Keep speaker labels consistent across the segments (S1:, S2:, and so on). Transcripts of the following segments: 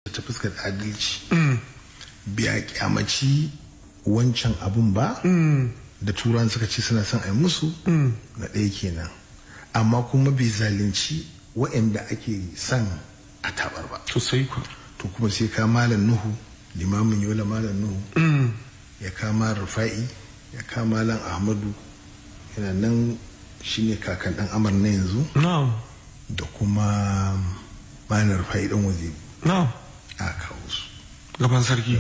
S1: ta fuskar adalci biya kyamaci wancan abun ba da turan suka ce suna son ai musu na ɗaya kenan, amma kuma bai zalunci waɗanda ake son a tabar ba. To kuma sai ka malam Nuhu, limamin yola malam Nuhu, ya kama Rufa'i, ya kama malam Ahmadu, yana nan shine kakan dan Amar na yanzu, da kuma malam Rufa'i dan Waziri a kawo su
S2: gaban sarki.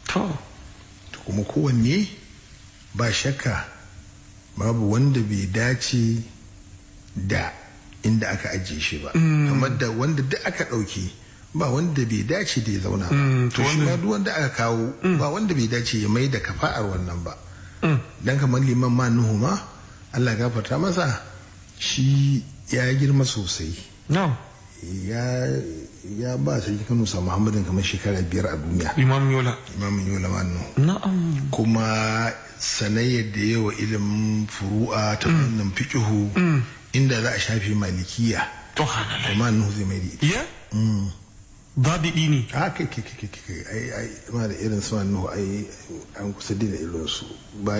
S1: To kuma kowanne ba shakka babu wanda bai dace da inda aka ajiye shi ba, kamar da wanda duk aka ɗauke ba wanda bai dace da ya zauna ba. To shi ma duk wanda aka kawo ba wanda bai dace ya mai da kafa'ar wannan ba. Dan kamar liman ma Nuhu ma Allah gafarta masa, shi ya girma sosai. Ya ba sarki Kano sa Muhammadin kamar shekara 5 a duniya.
S2: Limamin yola
S1: ma Nuhu. Kuma sanayyar da yawa ilimin furu'a ta fannin fiqhu inda za a shafe malikiya amma Nuhu zai mai da ita.
S2: Babu ɗini.
S1: Ai ma da irin su Nuhu ai an kusa da irin su.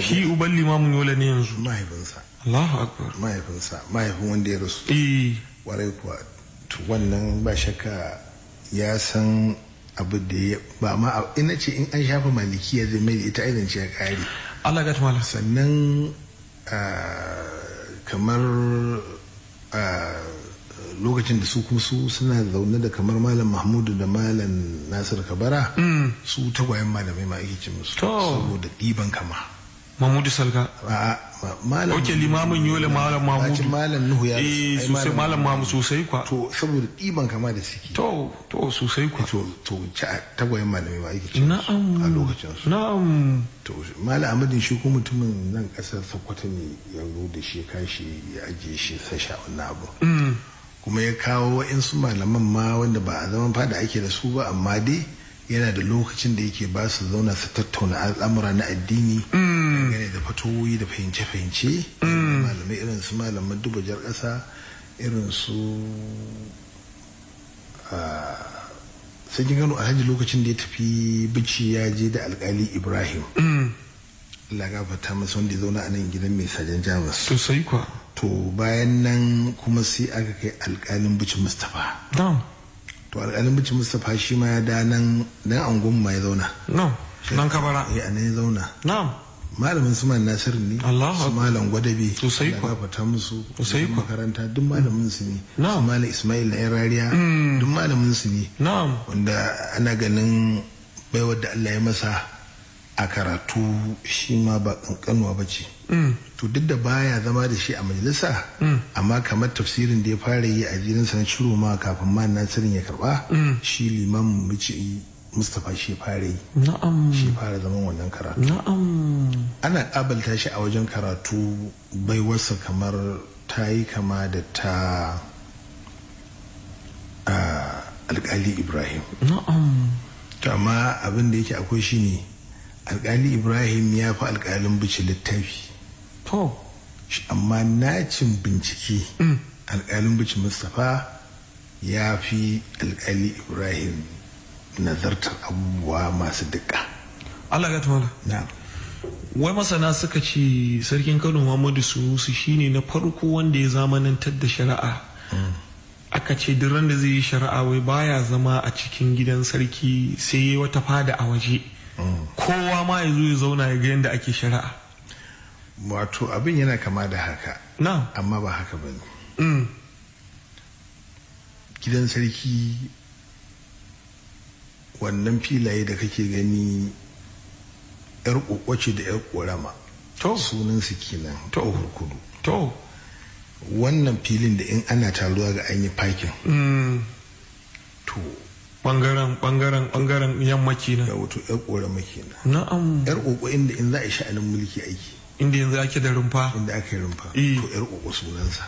S2: Shi uban limamin yola ne yanzu.
S1: Mahaifinsa.
S2: Allahu akbar.
S1: Mahaifin wanda ya rasu. Warai kuwa to wannan ba shakka ya san abu da ya ba ma ina ce in an shafa malikiya zai mai da ita ainihin ce ya kare.
S2: Allah ga tumala.
S1: Sannan kamar lokacin da su kuma su suna zaune da kamar malam Mahmudu da malam Nasir Kabara, su tagwayen malamai ma ake ce musu saboda ɗiban kama.
S2: Mahmudu Salga.
S1: Malam.
S2: Oke limamin yola malam Mahmudu.
S1: Malam Nuhu ya.
S2: Sosai malam Mahmudu sosai kwa.
S1: To saboda ɗiban kama da suke.
S2: To sosai kwa.
S1: To tagwayen malamai ma ake ce musu a lokacin su. To malam Ahmadin shi ko mutumin nan kasar Sokoto ne ya zo da shi kashi ya ajiye shi sasha wannan abu. Kuma ya kawo wa'insu malaman ma wanda ba a zaman fada ake da su ba, amma dai yana da lokacin da yake ba su zauna su tattauna al'amura na addini dangane da fatoyi da fahimce-fahimce. Malamai irin su malaman duba jar ƙasa, irin su sai Kano Alhaji lokacin da ya tafi bici ya je da alkali Ibrahim. Allah gafarta masa, wanda ya zauna a nan gidan mai sajan Jamus.
S2: Sosai kwa.
S1: To bayan nan kuma sai aka kai alkalin bici Mustapha. To alkalin bici Mustapha shi ma ya da nan angon ma ya zauna.
S2: Nan Kabara.
S1: A nan ya zauna. Malamin su man Nasiru ne. Su malam Gwadabe.
S2: Sosai kwa.
S1: Allah gafarta musu.
S2: Sosai kwa.
S1: Makaranta duk malamin su ne. Su malam Ismail na yan rariya. Duk malamin su ne. Wanda ana ganin baiwar da Allah ya masa a karatu shi ma ba kankanuwa ba ce. To duk da baya zama da shi a majalisa, amma kamar tafsirin da ya fara yi a jirinsa na ciro ma kafin ma Nasirin ya karba, shi liman bici Mustapha shi fara yi. Shi fara zaman wannan karatu. Ana kabalta shi a wajen karatu baiwarsa kamar ta yi kama da ta alkali Ibrahim. To amma abin da yake akwai shi ne alkali Ibrahim ya fi alkalin bici littafi. Amma nacin bincike alkalin bici Mustapha ya fi alkali Ibrahim nazartar abubuwa masu dukka.
S2: Allah ga tumala. Wai masana suka ce sarkin Kano Muhammadu Sanusi shine na farko wanda ya zamanantar da shari'a. Aka ce duk ran da zai yi shari'a wai baya zama a cikin gidan sarki sai ya wata fada a waje. Kowa ma ya zo ya zauna ya ga yadda ake shari'a.
S1: Wato abin yana kama da haka. Amma ba haka ba ne. Gidan sarki wannan filaye da kake gani yar kokwace da yar korama. Sunan su kenan. Kudu. Wannan filin da in ana taruwa ga an yi parking. To
S2: bangaren yamma kenan.
S1: Ya wato yar korama kenan. Yar kokwa inda in za a yi sha'anin mulki aiki.
S2: Inda yanzu ake da rumfa.
S1: Inda aka yi rumfa. To yar kokwa sunansa.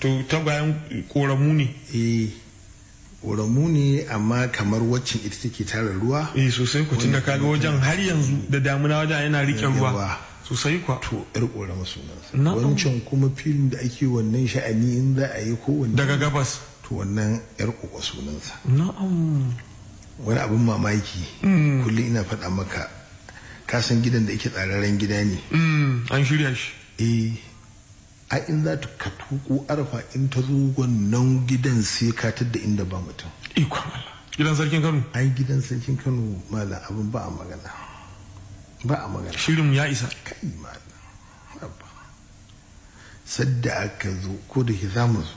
S2: To ta bayan koramu ne.
S1: Koramu ne amma kamar waccan ita take tara ruwa.
S2: Sosai ku tunda kaga wajen har yanzu da damuna wajen yana rike ruwa. Sosai kwa.
S1: To yar korama sunansa. Wancan kuma filin da ake wannan sha'ani in za a yi kowanne.
S2: Daga gabas.
S1: to wannan yar uwa sunansa.
S2: Na'am.
S1: Wani abin mamaki kullum ina faɗa maka, ka san gidan da yake tsararren gida ne.
S2: An shirya shi.
S1: A in za ta ka tuko arfa in ta zo wannan gidan sai ka tadda inda ba mutum.
S2: Ikon Allah. Gidan sarkin Kano.
S1: Ai gidan sarkin Kano mala abin ba a magana. Ba a magana.
S2: Shirin ya isa.
S1: Kai mala. Sadda aka zo ko da ke zamu zo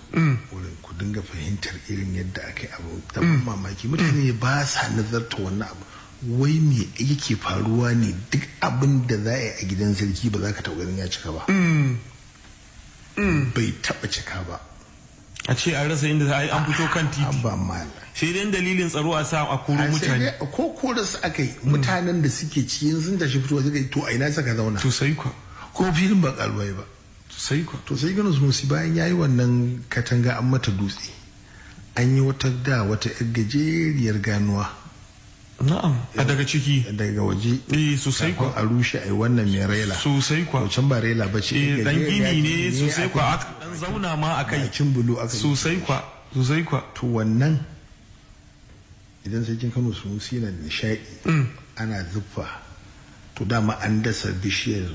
S1: wurin ku dinga fahimtar irin yadda aka yi abu da mamaki, mutane ba sa nazarta wannan abu. Wai me yake faruwa ne duk abin da za a yi a gidan sarki ba za ka taɓa ganin ya cika ba. Bai taɓa cika ba.
S2: A ce an rasa inda za a yi an fito kan titi.
S1: Ba mala.
S2: Sai dai dalilin tsaro a sa a koro mutane.
S1: Ko koras aka yi mutanen da suke cikin sun tashi fitowa suka yi to a ina saka zauna.
S2: To sai kwa.
S1: Ko filin ba kalwai ba.
S2: Sai kwa.
S1: To sai Kano Sunusi bayan yayi wannan katanga an mata dutse. An yi wata yar gajeriyar ganuwa.
S2: Na'am. A daga ciki.
S1: Daga waje.
S2: Sosai kwa.
S1: A rushe ai wannan mai rela.
S2: Sosai kwa.
S1: Can ba rela ba ce.
S2: Dan gini ne sosai kwa, aka dan zauna ma akai.
S1: Cin bulu aka.
S2: Sosai kwa. Sosai kwa.
S1: To wannan idan sarkin Kano Sunusi yana da nishaɗi ana zuffa, to dama an dasa bishiyar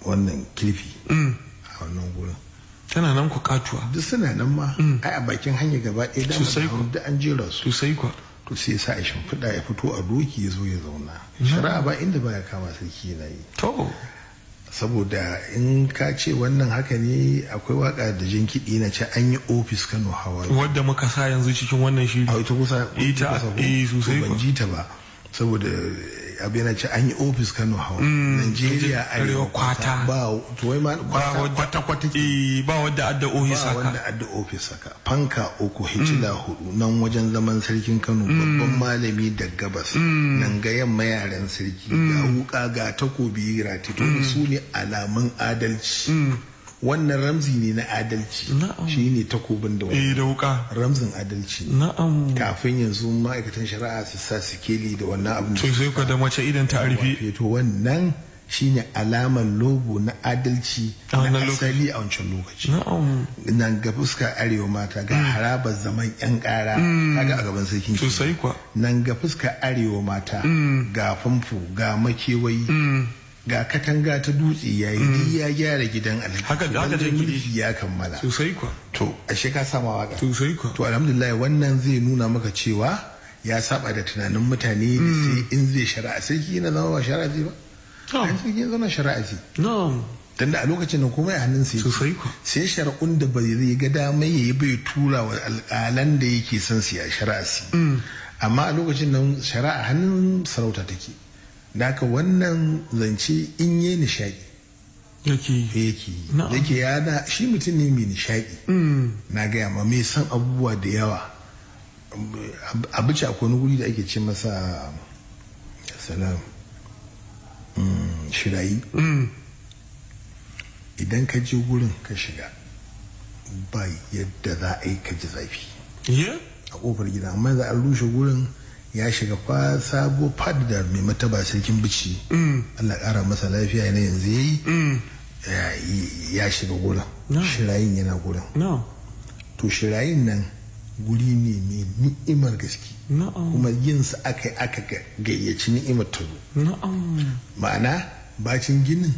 S1: wannan kirfi a wannan gurin.
S2: Tana nan ku katuwa.
S1: Duk suna nan ma. Ai a bakin hanya gaba ɗaya da an jera su.
S2: Sosai kwa.
S1: To sai sa a shimfiɗa ya fito a doki ya zo ya zauna. Shari'a ba inda baya kama sarki yana yi.
S2: To.
S1: Saboda in ka ce wannan haka ne, akwai waka da jin kiɗi na ce an yi ofis Kano Hawaii.
S2: Wadda muka sa yanzu cikin wannan shiri.
S1: A ita kusa.
S2: Ita sosai
S1: ban ji ta ba. Saboda abin yana ce an yi ofis Kano Hawaii. Najeriya arewa kwata. Ba to wai ma kwata
S2: ba wadda adda ofis haka.
S1: Ba wanda adda ofis haka. Fanka uku hitila 4 nan wajen zaman sarkin Kano, babban malami da gabas. Nan ga yamma yaren sarki ga wuka ga takobi ratito su ne alamun adalci. Wannan ramzi ne na adalci. Shi ne takobin da
S2: da wuka.
S1: Ramzin adalci.
S2: Na'am.
S1: Kafin yanzu ma'aikatan shari'a su sa sikeli da wannan abin.
S2: Sosai ka da mace idan ta rufe.
S1: To wannan shine alamar logo na adalci na asali a wancan lokaci. Nan ga fuskar arewa mata ga harabar zaman yan kara kaga a gaban sarkin.
S2: Sosai kwa.
S1: Nan ga fuskar arewa mata ga famfo ga makewayi ga katanga ta dutse yayi ya gyara gidan alhaji.
S2: Haka ta gidi
S1: ya kammala.
S2: Sosai kwa.
S1: To ashe ka sama waka.
S2: Sosai kwa.
S1: To alhamdulillah wannan zai nuna maka cewa ya saba da tunanin mutane da sai in zai shari'a sarki yana zama ba shari'a zai ba. An sarki yana zama shari'a zai. Dan da a lokacin nan komai a hannun sai.
S2: Sosai kwa.
S1: Sai shari'un da bai zai ga dama yayi bai tura wa alƙalan da yake son su ya shari'a su. Amma a lokacin nan shari'a hannun sarauta take. Da haka wannan zance in yi nishaɗi. Yake yana shi mutum ne mai nishaɗi. Na gaya ma mai san abubuwa da yawa. Abuja akwai wani guri da ake ce masa salam shirayi. Idan ka je gurin ka shiga ba yadda za a yi ka ji zafi. A kofar gida amma za a rushe gurin ya shiga fa sabo fad da mai mataba sarkin bici. Allah ƙara masa lafiya na yanzu yayi ya shiga gurin. Shirayin yana gurin. To shirayin nan guri ne mai ni'imar gaske. Kuma yinsa aka gayyaci ni'imar ta zo. Ma'ana bacin ginin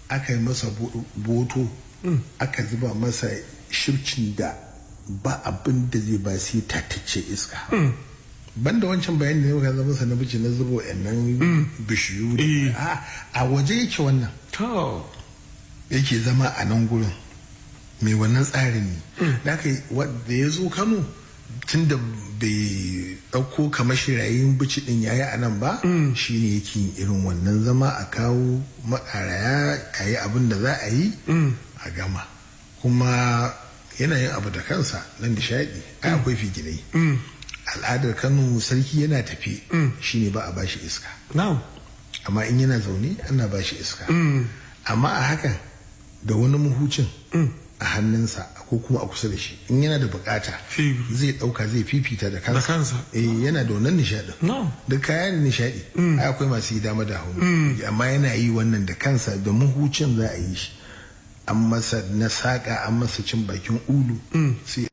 S1: aka yi masa boto aka zuba masa shircin da ba abin da zai ba sai tatacce iska. Banda wancan bayani ne muka zama na bici na zubo nan bishiyu a waje yake wannan yake zama a nan gurin mai wannan tsarin ne. Da ya zo Kano tun da bai ɗauko kamar shirayin bici ɗin yayi a nan ba, shi ne yake irin wannan zama a kawo makaraya a yi abin da za a yi a gama. Kuma yana yin abu da kansa nan nishaɗi. Ai akwai figinai. Al'adar Kano sarki yana tafi shi ne ba a bashi iska. Amma in yana zaune ana bashi iska. Amma a hakan da wani mahucin a hannunsa ko kuma a kusa da shi in yana da bukata zai dauka zai fifita da kansa. Yana da wannan nishadin. Duk kayan nishadi ai akwai masu yi dama da hauni amma yana yi wannan da kansa da mahucin za a yi shi. An masa na saka an masa cin bakin ulu sai